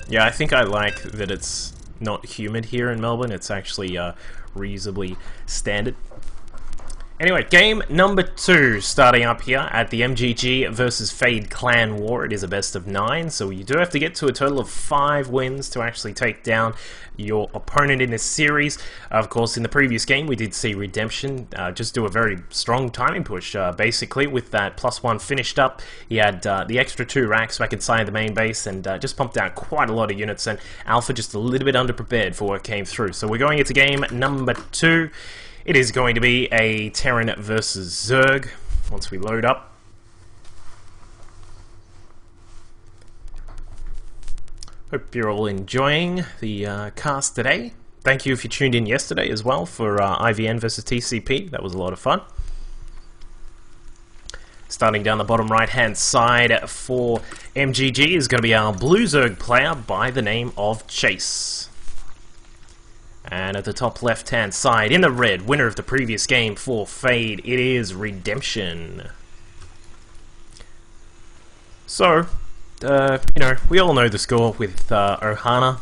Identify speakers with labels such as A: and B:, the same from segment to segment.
A: Yeah, I think I like that it's not humid here in Melbourne. It's actually reasonably standard. Anyway, game number 2 starting up here at the mGG versus FaDe Clan War. It is a best of 9, so you do have to get to a total of 5 wins to actually take down your opponent in this series. Of course, in the previous game, we did see Redemption just do a very strong timing push. Basically, with that +1 finished up, he had the extra 2 racks back inside the main base and just pumped out quite a lot of units, and Alpha just a little bit underprepared for what came through. So we're going into game number 2. It is going to be a Terran versus Zerg once we load up. Hope you're all enjoying the cast today. Thank you if you tuned in yesterday as well for IVN versus TCP. That was a lot of fun. Starting down the bottom right hand side for mGG is going to be our blue Zerg player by the name of Chase. And at the top left-hand side, in the red, winner of the previous game for FaDe, it is Redemption. So, you know, we all know the score with Ohana.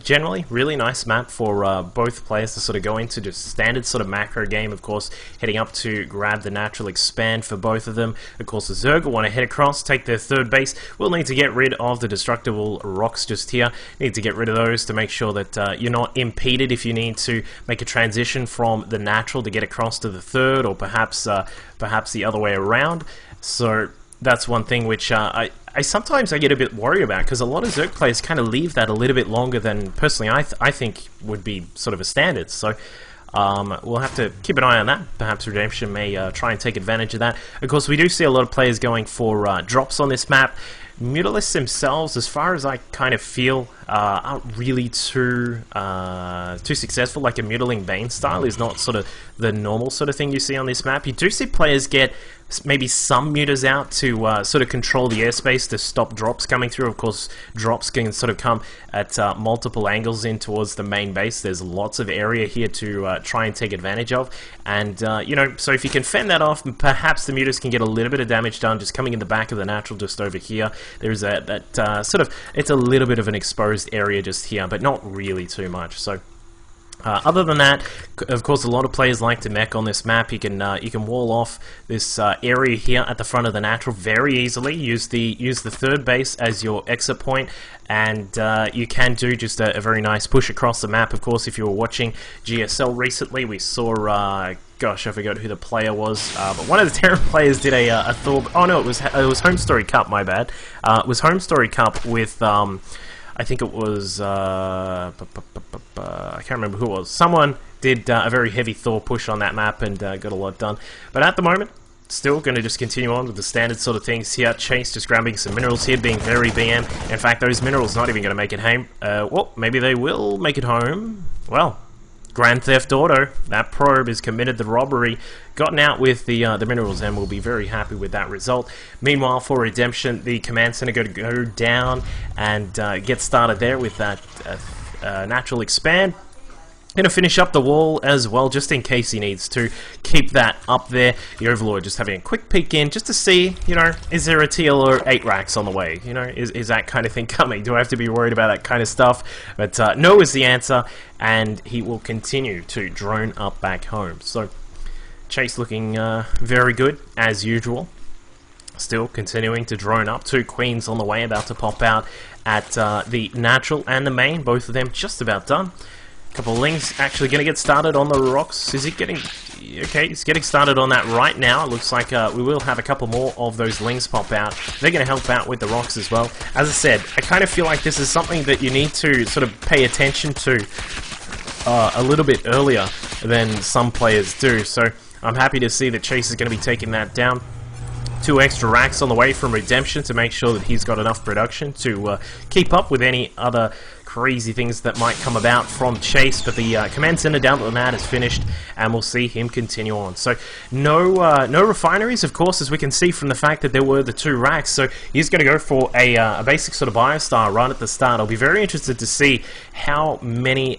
A: Generally, really nice map for both players to sort of go into, just standard sort of macro game, of course, heading up to grab the natural expand for both of them. Of course, the Zerg will want to head across, take their third base. We'll need to get rid of the destructible rocks just here. Need to get rid of those to make sure that you're not impeded if you need to make a transition from the natural to get across to the third, or perhaps the other way around. So that's one thing which I sometimes get a bit worried about, because a lot of Zerg players kind of leave that a little bit longer than, personally, I think would be sort of a standard. So we'll have to keep an eye on that. Perhaps Redemption may try and take advantage of that. Of course, we do see a lot of players going for drops on this map. Mutalisks themselves, as far as I kind of feel, aren't really too successful. Like a Mutiling Bane style is not sort of the normal sort of thing you see on this map. You do see players get maybe some mutas out to sort of control the airspace to stop drops coming through. Of course, drops can sort of come at multiple angles in towards the main base. There's lots of area here to try and take advantage of, and you know, so if you can fend that off, perhaps the mutas can get a little bit of damage done just coming in the back of the natural just over here. There's that sort of, it's a little bit of an exposed area just here, but not really too much. So other than that, of course, a lot of players like to mech on this map. You can wall off this area here at the front of the natural very easily. Use the third base as your exit point, and you can do just a very nice push across the map. Of course, if you were watching GSL recently, we saw gosh, I forgot who the player was, but one of the Terran players did a Thor. Oh no, it was Home Story Cup. My bad. It was Home Story Cup with I think it was, I can't remember who it was. Someone did a very heavy Thor push on that map and got a lot done. But at the moment, still going to just continue on with the standard sort of things here. Chase just grabbing some minerals here, being very BM. In fact, those minerals not even going to make it home. Well, maybe they will make it home. Well, Grand Theft Auto, that probe has committed the robbery, gotten out with the minerals, and we'll be very happy with that result. Meanwhile, for Redemption, the command center going to go down and get started there with that natural expand. Going to finish up the wall as well, just in case he needs to keep that up there. The Overlord just having a quick peek in, just to see, you know, is there a TL or 8 racks on the way? You know, is that kind of thing coming? Do I have to be worried about that kind of stuff? But no is the answer, and he will continue to drone up back home. So, Chase looking very good, as usual. Still continuing to drone up. 2 queens on the way, about to pop out at the natural and the main. Both of them just about done. Couple of lings actually going to get started on the rocks. Is he getting... Okay, he's getting started on that right now. It looks like we will have a couple more of those lings pop out. They're going to help out with the rocks as well. As I said, I kind of feel like this is something that you need to sort of pay attention to a little bit earlier than some players do. So I'm happy to see that Chase is going to be taking that down. 2 extra racks on the way from Redemption to make sure that he's got enough production to keep up with any other crazy things that might come about from Chase. But the command center down at the mat is finished, and we'll see him continue on. So no refineries, of course, as we can see from the fact that there were the 2 racks. So he's going to go for a basic sort of Biostar right at the start. I'll be very interested to see how many,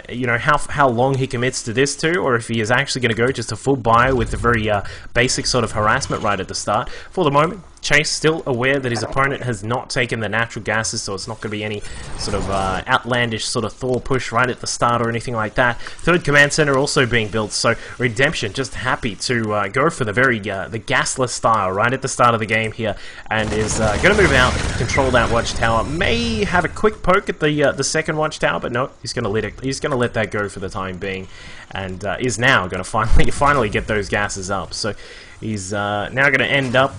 A: you know, how long he commits to this to, or if he is actually going to go just a full bio with the very basic sort of harassment right at the start. For the moment, Chase still aware that his opponent has not taken the natural gases, so it's not going to be any sort of outlandish sort of Thor push right at the start or anything like that. Third command center also being built, so Redemption just happy to go for the very the gasless style right at the start of the game here, and is going to move out, control that watchtower. May have a quick poke at the second watchtower, but no, he's going to let it. He's going to let that go for the time being, and is now going to finally get those gases up. So he's now going to end up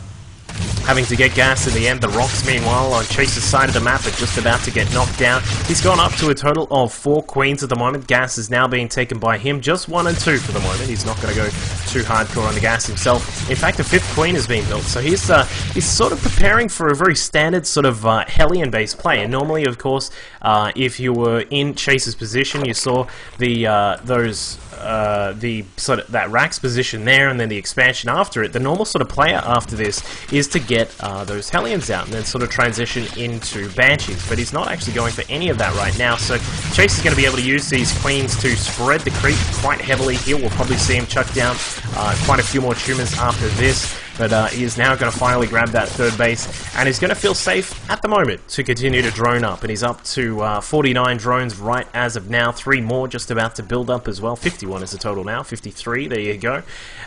A: having to get gas in the end. The rocks, meanwhile, on Chase's side of the map are just about to get knocked down. He's gone up to a total of 4 queens at the moment. Gas is now being taken by him. Just 1 and 2 for the moment. He's not going to go too hardcore on the gas himself. In fact, a 5th queen is being built. So he's sort of preparing for a very standard sort of Hellion-based play. And normally, of course, if you were in Chase's position, you saw the sort of that Rax position there, and then the expansion after it. The normal sort of player after this is to get those Hellions out and then sort of transition into Banshees, but he's not actually going for any of that right now. So Chase is going to be able to use these queens to spread the creep quite heavily here. We'll probably see him chuck down quite a few more tumors after this, but he is now going to finally grab that 3rd base, and he's going to feel safe at the moment to continue to drone up, and he's up to 49 drones right as of now. 3 more just about to build up as well. 51 is the total now, 53, there you go.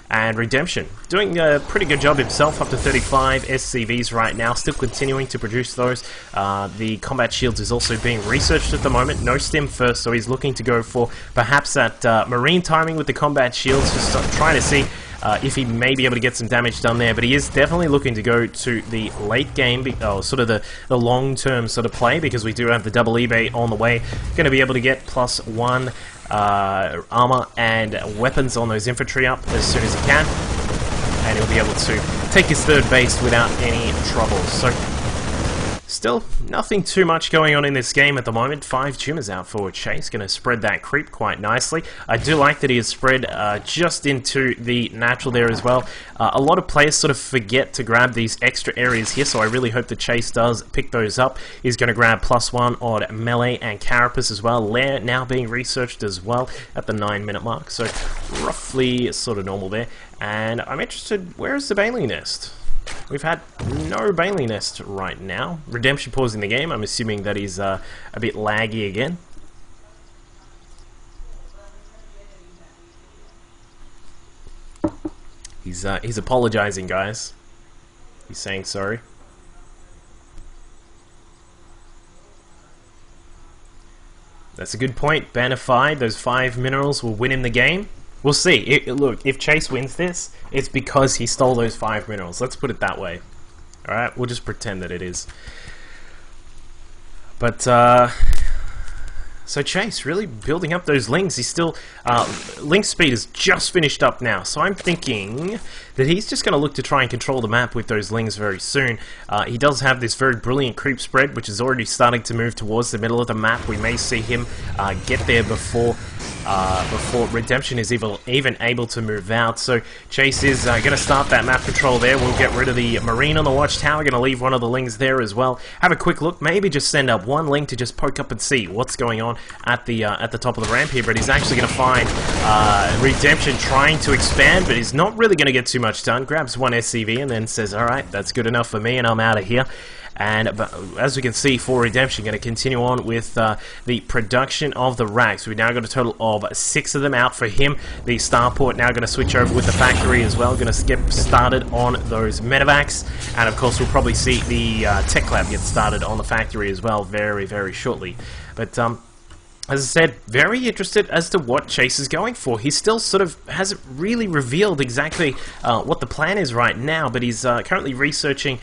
A: And Redemption doing a pretty good job himself, up to 35 SCVs right now, still continuing to produce those. The combat shields is also being researched at the moment. No stim first, so he's looking to go for perhaps that marine timing with the combat shields, just trying to see if he may be able to get some damage done there, but he is definitely looking to go to the late game, sort of the long-term sort of play, because we do have the double eBay on the way. Going to be able to get +1 armor and weapons on those infantry up as soon as he can, and he'll be able to take his 3rd base without any trouble. So still nothing too much going on in this game at the moment. 5 tumors out for Chase, going to spread that creep quite nicely. I do like that he has spread just into the natural there as well. A lot of players sort of forget to grab these extra areas here, so I really hope that Chase does pick those up. He's going to grab +1 on melee and carapace as well. Lair now being researched as well at the 9-minute mark, so roughly sort of normal there. And I'm interested, where is the Bailey nest? We've had no Bailey nest right now. Redemption pausing the game. I'm assuming that he's a bit laggy again. He's apologizing, guys. He's saying sorry. That's a good point. Banner FaDe, those 5 minerals will win him the game. We'll see. Look, if Chase wins this, it's because he stole those 5 minerals. Let's put it that way. Alright, we'll just pretend that it is. But, so Chase really building up those links. He's still, link speed is just finished up now. So I'm thinking that he's just going to look to try and control the map with those links very soon. He does have this very brilliant creep spread, which is already starting to move towards the middle of the map. We may see him get there before Redemption is even able to move out. So Chase is going to start that map control there. We'll get rid of the marine on the watchtower. Going to leave one of the links there as well. Have a quick look. Maybe just send up 1 link to just poke up and see what's going on at the top of the ramp here. But he's actually going to find Redemption trying to expand, but he's not really going to get too much done. Grabs 1 SCV and then says, "Alright, that's good enough for me, and I'm out of here." And as we can see, for Redemption, going to continue on with the production of the racks. We've now got a total of 6 of them out for him. The starport now going to switch over with the factory as well. Going to get started on those medevacs. And of course, we'll probably see the tech lab get started on the factory as well very, very shortly. But as I said, very interested as to what Chase is going for. He still sort of hasn't really revealed exactly what the plan is right now, but he's currently researching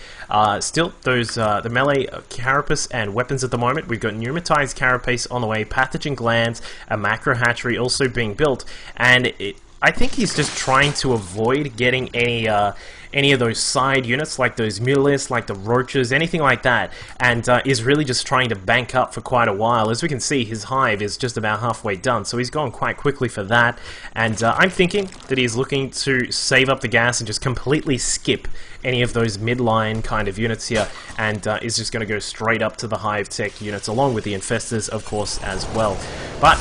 A: still those the melee carapace and weapons at the moment. We've got pneumatized carapace on the way, pathogen glands, a macro hatchery also being built, and I think he's just trying to avoid getting any of those side units, like those mutalisks, like the roaches, anything like that, and is really just trying to bank up for quite a while. As we can see, his hive is just about halfway done, so he's gone quite quickly for that, and I'm thinking that he's looking to save up the gas and just completely skip any of those midline kind of units here, and is just going to go straight up to the hive tech units, along with the infestors, of course, as well. But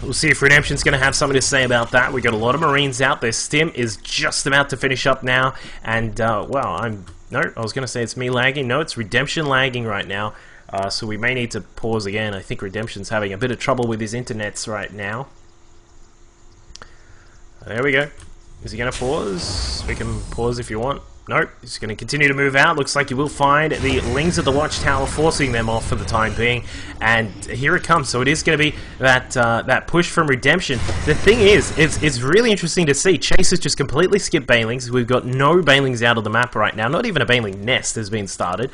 A: we'll see if Redemption's going to have something to say about that. We got a lot of Marines out. Their stim is just about to finish up now, and well, I'm No, I was going to say it's me lagging. No, it's Redemption lagging right now. So we may need to pause again. I think Redemption's having a bit of trouble with his internets right now. There we go. Is he going to pause? We can pause if you want. Nope, he's going to continue to move out. Looks like he will find the Lings of the Watchtower, forcing them off for the time being. And here it comes. So it is going to be that push from Redemption. The thing is, it's really interesting to see. Chase has just completely skipped Banelings. We've got no Banelings out of the map right now. Not even a Baneling nest has been started.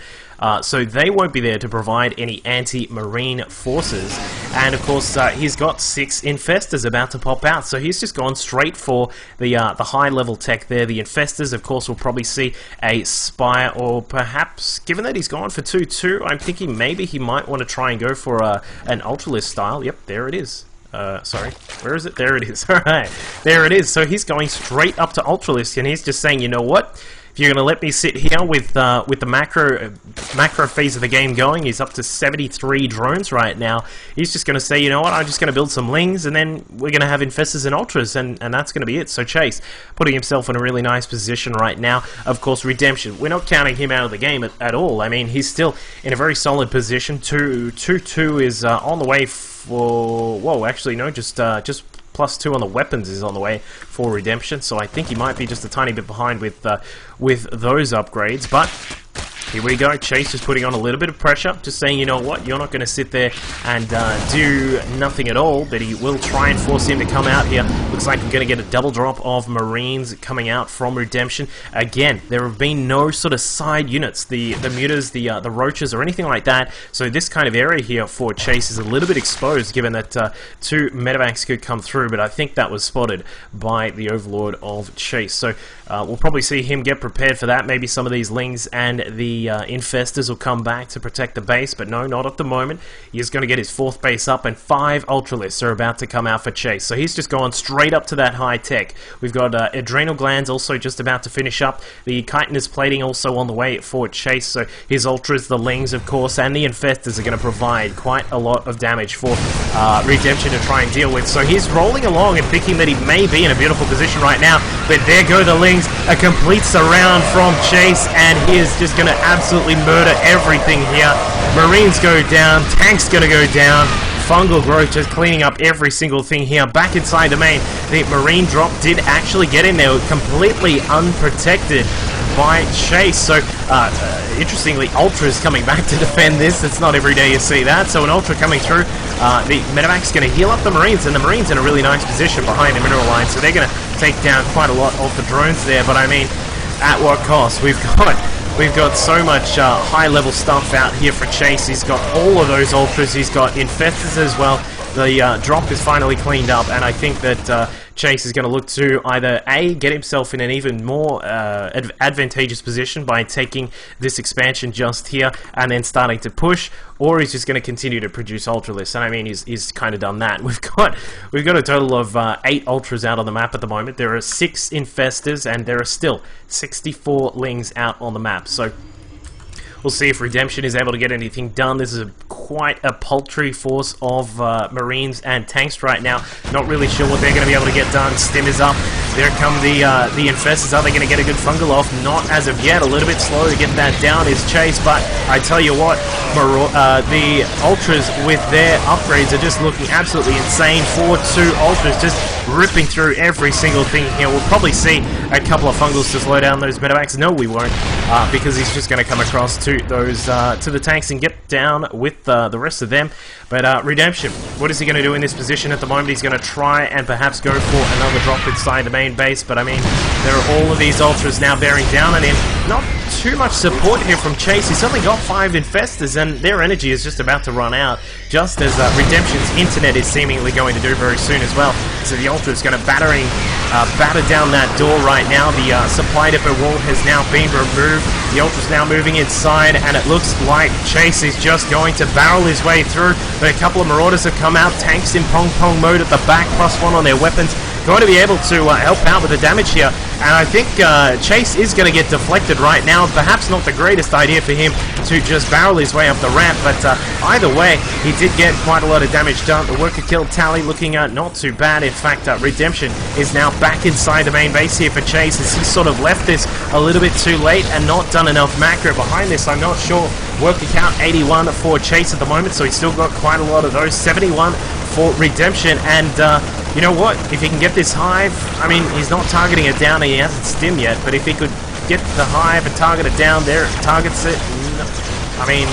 A: So they won't be there to provide any anti-marine forces. And of course, he's got 6 Infestors about to pop out. So he's just gone straight for the high-level tech there. The Infestors, of course, will probably see a Spire, or perhaps, given that he's gone for 2-2, I'm thinking maybe he might want to try and go for an Ultralisk style. Yep, there it is. Sorry, where is it? There it is. Alright, there it is. So he's going straight up to Ultralisk, and he's just saying, you know what? If you're going to let me sit here with the macro phase of the game going, he's up to 73 drones right now. He's just going to say, you know what, I'm just going to build some Lings, and then we're going to have Infestors and Ultras, and that's going to be it. So Chase, putting himself in a really nice position right now. Of course, Redemption, we're not counting him out of the game at all. I mean, he's still in a very solid position. 2-2 is on the way for... Whoa, actually, no, just +2 on the weapons is on the way for Redemption, so I think he might be just a tiny bit behind with those upgrades, but here we go. Chase is putting on a little bit of pressure, just saying, you know what, you're not going to sit there and do nothing at all, but he will try and force him to come out here. Looks like we're going to get a double drop of Marines coming out from Redemption. Again, there have been no sort of side units, the mutas, the roaches, or anything like that, so this kind of area here for Chase is a little bit exposed, given that 2 medevacs could come through, but I think that was spotted by the Overlord of Chase. So we'll probably see him get prepared for that. Maybe some of these Lings and the Infestors will come back to protect the base, but no, not at the moment. He's going to get his 4th base up, and 5 Ultralisks are about to come out for Chase. So he's just gone straight up to that high tech. We've got Adrenal Glands also just about to finish up. The Chitinous Plating also on the way for Chase. So his Ultras, the Lings, of course, and the Infestors are going to provide quite a lot of damage for Redemption to try and deal with. So he's rolling along and thinking that he may be in a beautiful position right now, but there go the Lings. A complete surround from Chase, and he is just going to absolutely murder everything here. Marines go down, tanks gonna go down, fungal growth just cleaning up every single thing here. Back inside the main, the Marine drop did actually get in there completely unprotected by Chase. So interestingly, Ultra is coming back to defend this. It's not every day you see that. So an Ultra coming through, the Medevac's going to heal up the Marines, and the Marines in a really nice position behind the mineral line, so they're going to take down quite a lot of the drones there. But I mean, at what cost? We've got so much high-level stuff out here for Chase. He's got all of those Ultras. He's got Infestors as well. The drop is finally cleaned up, and I think that Chase is going to look to either A, get himself in an even more advantageous position by taking this expansion just here and then starting to push, or he's just going to continue to produce Ultralisks. And I mean, he's kind of done that. We've got a total of 8 Ultras out on the map at the moment. There are 6 Infestors, and there are still 64 Lings out on the map. So we'll see if Redemption is able to get anything done. This is quite a paltry force of Marines and tanks right now. Not really sure what they're going to be able to get done. Stim is up. There come the Infestors. Are they going to get a good fungal off? Not as of yet. A little bit slow to get that down is Chase, but I tell you what, the Ultras with their upgrades are just looking absolutely insane. 4-2 Ultras just ripping through every single thing here. We'll probably see a couple of fungals to slow down those medevacs. No, we won't, because he's just going to come across to those to the tanks and get down with the rest of them. But Redemption, what is he going to do in this position at the moment? He's going to try and perhaps go for another drop inside the main base, but I mean, there are all of these Ultras now bearing down on him. Not too much support here from Chase. He's only got 5 Infestors, and their energy is just about to run out, just as Redemption's internet is seemingly going to do very soon as well. So the Ultra is going to batter down that door right now. The supply depot wall has now been removed. The Ultra's now moving inside, and it looks like Chase is just going to barrel his way through. But a couple of Marauders have come out, tanks in pong-pong mode at the back, +1 on their weapons. Going to be able to help out with the damage here. and I think Chase is going to get deflected right now. Perhaps not the greatest idea for him to just barrel his way up the ramp, but either way, he did get quite a lot of damage done. The worker kill tally looking not too bad. In fact, Redemption is now back inside the main base here for Chase, as he sort of left this a little bit too late and not done enough macro behind this. I'm not sure. Worker count 81 for Chase at the moment, so he's still got quite a lot of those. 71 for Redemption, and you know what? If he can get this hive, I mean, he's not targeting it down, and he hasn't stim yet, but if he could get the hive and target it down there, it targets it. I mean,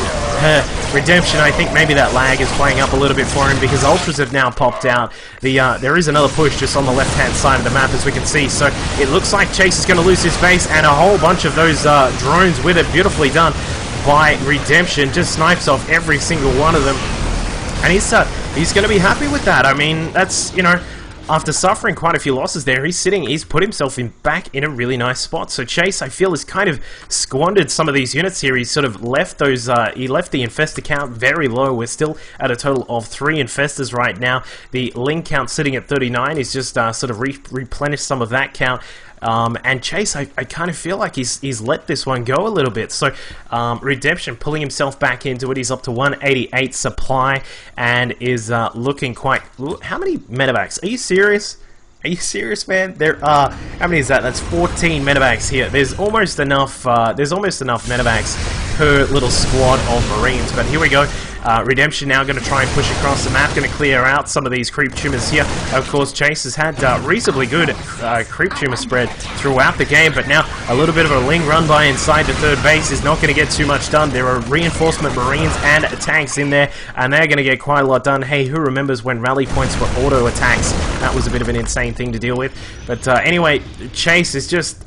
A: Redemption, I think maybe that lag is playing up a little bit for him because Ultras have now popped out. There is another push just on the left-hand side of the map, as we can see. So it looks like Chase is going to lose his base, and a whole bunch of those drones with it. Beautifully done by Redemption. Just snipes off every single one of them. And he's going to be happy with that. I mean, that's, you know, after suffering quite a few losses there, he's put himself back in a really nice spot. So Chase, I feel, has kind of squandered some of these units here. He's sort of left those, he left the infestor count very low. We're still at a total of 3 infestors right now. The Ling count sitting at 39. He's just sort of replenished some of that count. And Chase, I kind of feel like he's let this one go a little bit. So Redemption pulling himself back into it. He's up to 188 supply and is looking quite... How many medevacs? Are you serious? Are you serious, man? There are... How many is that? That's 14 medevacs here. There's almost enough medevacs per little squad of Marines. But here we go. Redemption now going to try and push across the map, going to clear out some of these creep tumors here. Of course, Chase has had reasonably good creep tumor spread throughout the game, but now a little bit of a Ling run by inside the third base is not going to get too much done. There are reinforcement Marines and tanks in there, and they're going to get quite a lot done. Hey, who remembers when rally points were auto attacks? That was a bit of an insane thing to deal with. But anyway, Chase is just...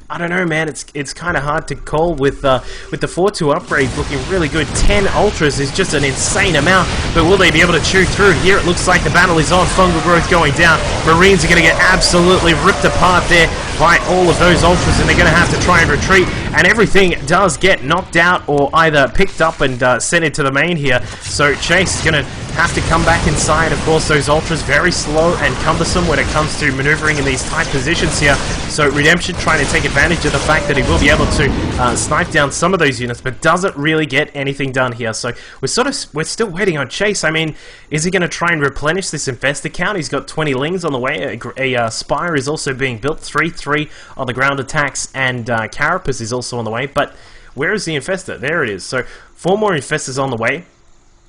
A: I don't know, man. It's kind of hard to call with the 4-2 upgrade looking really good. 10 Ultras is just an insane amount, but will they be able to chew through? Here it looks like the battle is on. Fungal growth going down. Marines are going to get absolutely ripped apart there by all of those Ultras, and they're going to have to try and retreat, and everything does get knocked out or either picked up and sent into the main here. So Chase is going to have to come back inside. Of course, those Ultras very slow and cumbersome when it comes to maneuvering in these tight positions here. So Redemption trying to take advantage of the fact that he will be able to snipe down some of those units, but doesn't really get anything done here. So we're still waiting on Chase. I mean, is he going to try and replenish this infestor count? He's got 20 Lings on the way. A Spire is also being built. 3-3 on the ground attacks, and Carapace is also on the way. But where is the infestor? There it is. So 4 more infestors on the way.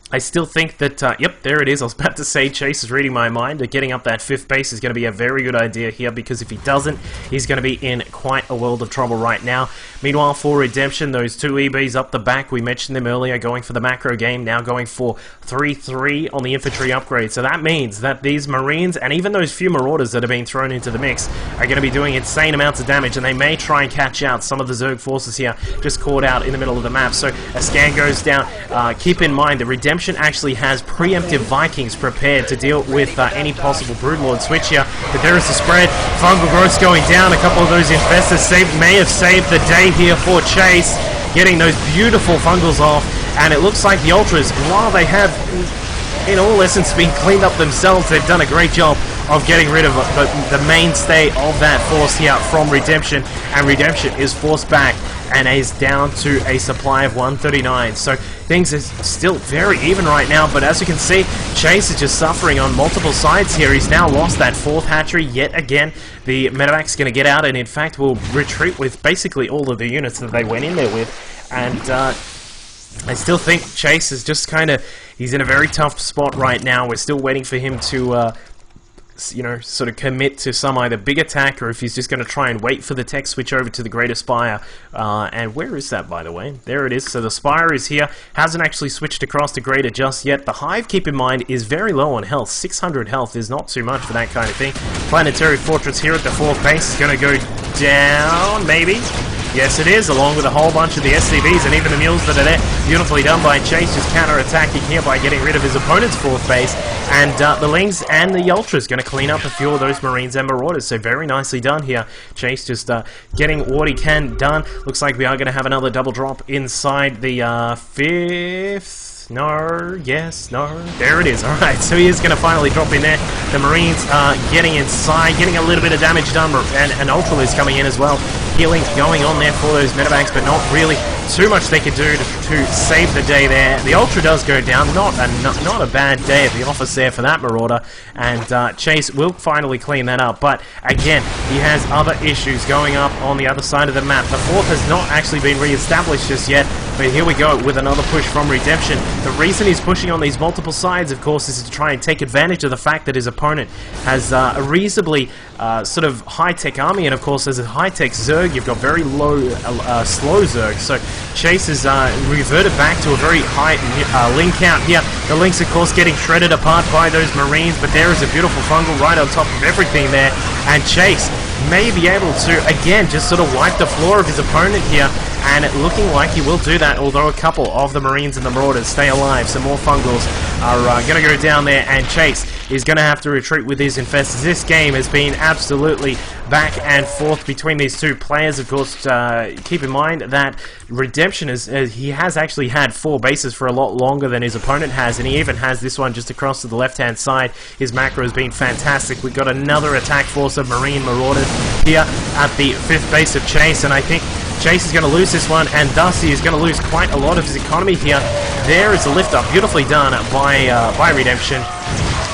A: I still think that, yep, there it is. I was about to say Chase is reading my mind. Getting up that 5th base is going to be a very good idea here, because if he doesn't, he's going to be in quite a world of trouble right now. Meanwhile, for Redemption, those 2 EBs up the back, we mentioned them earlier, going for the macro game, now going for 3-3 on the infantry upgrade. So that means that these Marines, and even those few Marauders that are being thrown into the mix, are going to be doing insane amounts of damage, and they may try and catch out some of the Zerg forces here, just caught out in the middle of the map. So a scan goes down. Keep in mind, the Redemption actually has preemptive Vikings prepared to deal with any possible Broodlord switch here, but there is a spread. Fungal growth's going down. A couple of those infestors may have saved the day here for Chase, getting those beautiful fungals off, and it looks like the Ultras, while they have in all essence been cleaned up themselves, they've done a great job of getting rid of the mainstay of that force here from Redemption, and Redemption is forced back and is down to a supply of 139. So things are still very even right now, but as you can see, Chase is just suffering on multiple sides here. He's now lost that 4th hatchery yet again. The medevac's going to get out, and in fact will retreat with basically all of the units that they went in there with. And I still think Chase is just kind of, he's in a very tough spot right now. We're still waiting for him to you know, sort of commit to some either big attack, or if he's just going to try and wait for the tech switch over to the Greater Spire. And where is that, by the way? There it is. So the Spire is here, hasn't actually switched across to Greater just yet. The Hive, keep in mind, is very low on health. 600 health is not too much for that kind of thing. Planetary Fortress here at the 4th base is going to go down, maybe? Yes, it is, along with a whole bunch of the SCVs and even the mules that are there. Beautifully done by Chase, just counter-attacking here by getting rid of his opponent's 4th base. And the Lings and the Ultras going to clean up a few of those Marines and Marauders. So very nicely done here. Chase just getting what he can done. Looks like we are going to have another double drop inside the 5th... No, yes, no. There it is. Alright, so he is going to finally drop in there. The Marines are getting inside, getting a little bit of damage done, and Ultra is coming in as well. Healing going on there for those medevacs, but not really too much they could do to save the day there. The Ultra does go down. Not a bad day at the office there for that Marauder, and Chase will finally clean that up. But again, he has other issues going up on the other side of the map. The fourth has not actually been re-established just yet, but here we go with another push from Redemption. The reason he's pushing on these multiple sides, of course, is to try and take advantage of the fact that his opponent has a reasonably sort of high-tech army, and of course, as a high-tech Zerg, you've got very low, slow Zerg. So Chase has reverted back to a very high link count here. The links, of course, getting shredded apart by those Marines, but there is a beautiful fungal right on top of everything there, and Chase may be able to, again, just sort of wipe the floor of his opponent here, and it looking like he will do that, although a couple of the Marines and the Marauders stay alive. Some more fungals are going to go down there, and Chase is going to have to retreat with his infestors. This game has been absolutely back and forth between these two players. Of course, keep in mind that Redemption he has actually had 4 bases for a lot longer than his opponent has, and he even has this one just across to the left-hand side. His macro has been fantastic. We've got another attack force of Marine Marauders here at the 5th base of Chase, and I think Chase is going to lose this one, and thus he is going to lose quite a lot of his economy here. There is a lift-up, beautifully done by Redemption.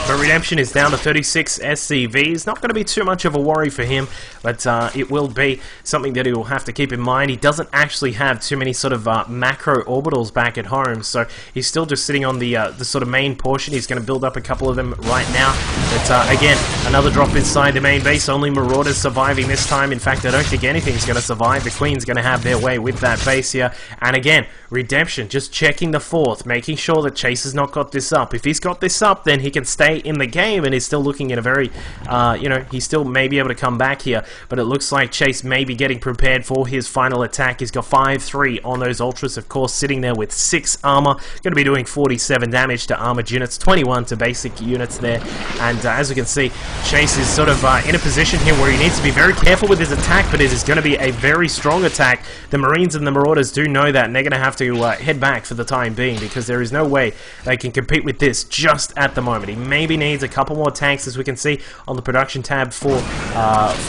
A: But Redemption is down to 36 SCVs. Not going to be too much of a worry for him, but it will be something that he will have to keep in mind. He doesn't actually have too many sort of macro orbitals back at home, so he's still just sitting on the sort of main portion. He's going to build up a couple of them right now. But again, another drop inside the main base. Only Marauders surviving this time. In fact, I don't think anything's going to survive. The Queen's going to have their way with that base here. And again, Redemption just checking the 4th, making sure that Chase has not got this up. If he's got this up, then he can stay in the game, and is still looking in a very, you know, he still may be able to come back here, but it looks like Chase may be getting prepared for his final attack. He's got 5-3 on those Ultras, of course, sitting there with 6 armor, going to be doing 47 damage to armored units, 21 to basic units there, and as we can see, Chase is sort of in a position here where he needs to be very careful with his attack, but it is going to be a very strong attack. The Marines and the Marauders do know that, and they're going to have to head back for the time being, because there is no way they can compete with this just at the moment. He maybe needs a couple more tanks, as we can see on the production tab for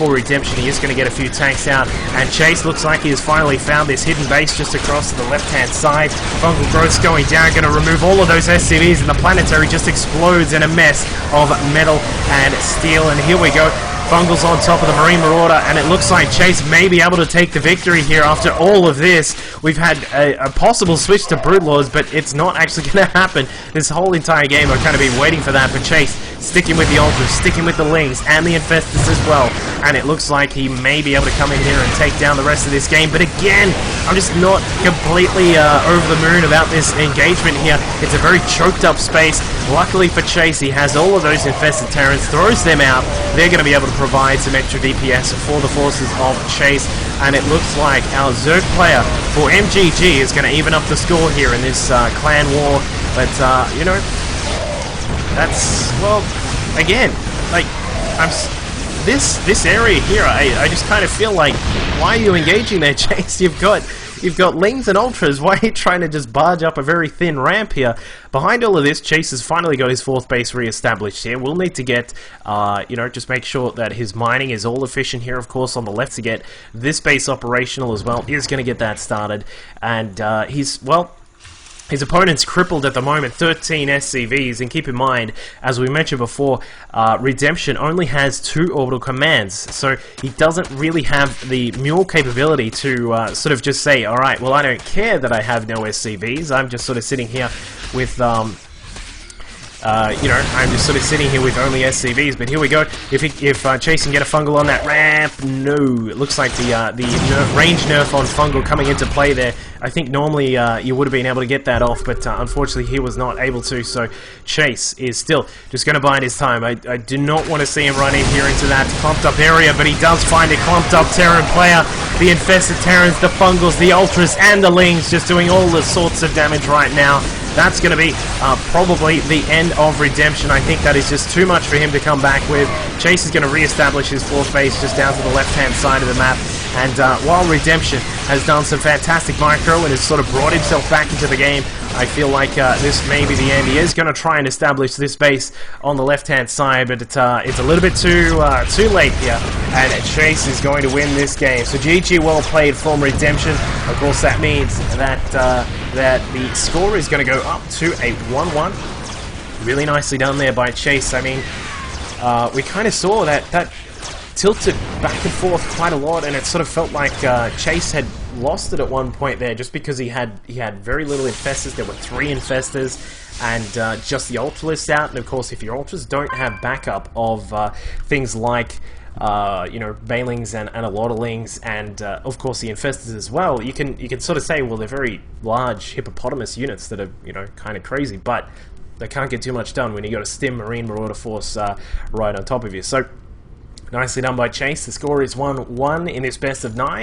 A: Redemption. He is going to get a few tanks out, and Chase looks like he has finally found this hidden base just across to the left-hand side. Fungal growth's going down, going to remove all of those SCVs, and the planetary just explodes in a mess of metal and steel, and here we go. Fungal's on top of the Marine Marauder, and it looks like Chase may be able to take the victory here after all of this. We've had a possible switch to Brood Lords, but it's not actually going to happen. This whole entire game I've kind of been waiting for that, but Chase sticking with the Ultras, sticking with the Lings, and the Infestors as well, and it looks like he may be able to come in here and take down the rest of this game. But again, I'm just not completely over the moon about this engagement here. It's a very choked up space. Luckily for Chase, he has all of those infested Terrans, throws them out. They're going to be able to provide some extra DPS for the forces of Chase, and it looks like our Zerg player for mGG is going to even up the score here in this clan war. But you know, that's, well, again, like, this area here, I just kind of feel like, why are you engaging there, Chase? You've got Lings and Ultras. Why are you trying to just barge up a very thin ramp here? Behind all of this, Chase has finally got his 4th base re-established here. We'll need to get, you know, just make sure that his mining is all efficient here, of course, on the left, to get this base operational as well. He's going to get that started. And he's, well, his opponent's crippled at the moment, 13 SCVs, and keep in mind, as we mentioned before, Redemption only has 2 orbital commands, so he doesn't really have the mule capability to sort of just say, alright, well, I don't care that I have no SCVs, I'm just sort of sitting here with, you know, I'm just sort of sitting here with only SCVs, but here we go. If Chase can get a fungal on that ramp, no. It looks like the range nerf on fungal coming into play there. I think normally you would have been able to get that off, but unfortunately he was not able to, so Chase is still just going to bide his time. I do not want to see him run in here into that clumped up area, but he does find a clumped up Terran player. The infested Terrans, the fungals, the Ultras, and the Lings just doing all the sorts of damage right now. That's going to be probably the end of Redemption. I think that is just too much for him to come back with. Chase is going to re-establish his 4th base just down to the left-hand side of the map. And while Redemption has done some fantastic micro and has sort of brought himself back into the game, I feel like this may be the end. He is going to try and establish this base on the left-hand side, but it's a little bit too late here, and Chase is going to win this game. So GG, well played from Redemption. Of course, that means that that the score is going to go up to a 1-1. Really nicely done there by Chase. I mean, we kind of saw that tilted back and forth quite a lot, and it sort of felt like Chase had lost it at one point there, just because he had very little infestors. There were 3 infestors and just the Ultralisk out, and of course if your Ultras don't have backup of things like you know, Banelings and a lot of Lings, and of course the infestors as well, you can sort of say, well, they're very large hippopotamus units that are, you know, kind of crazy, but they can't get too much done when you got a Stim Marine Marauder Force right on top of you. So nicely done by Chase. The score is 1-1 in this best of 9.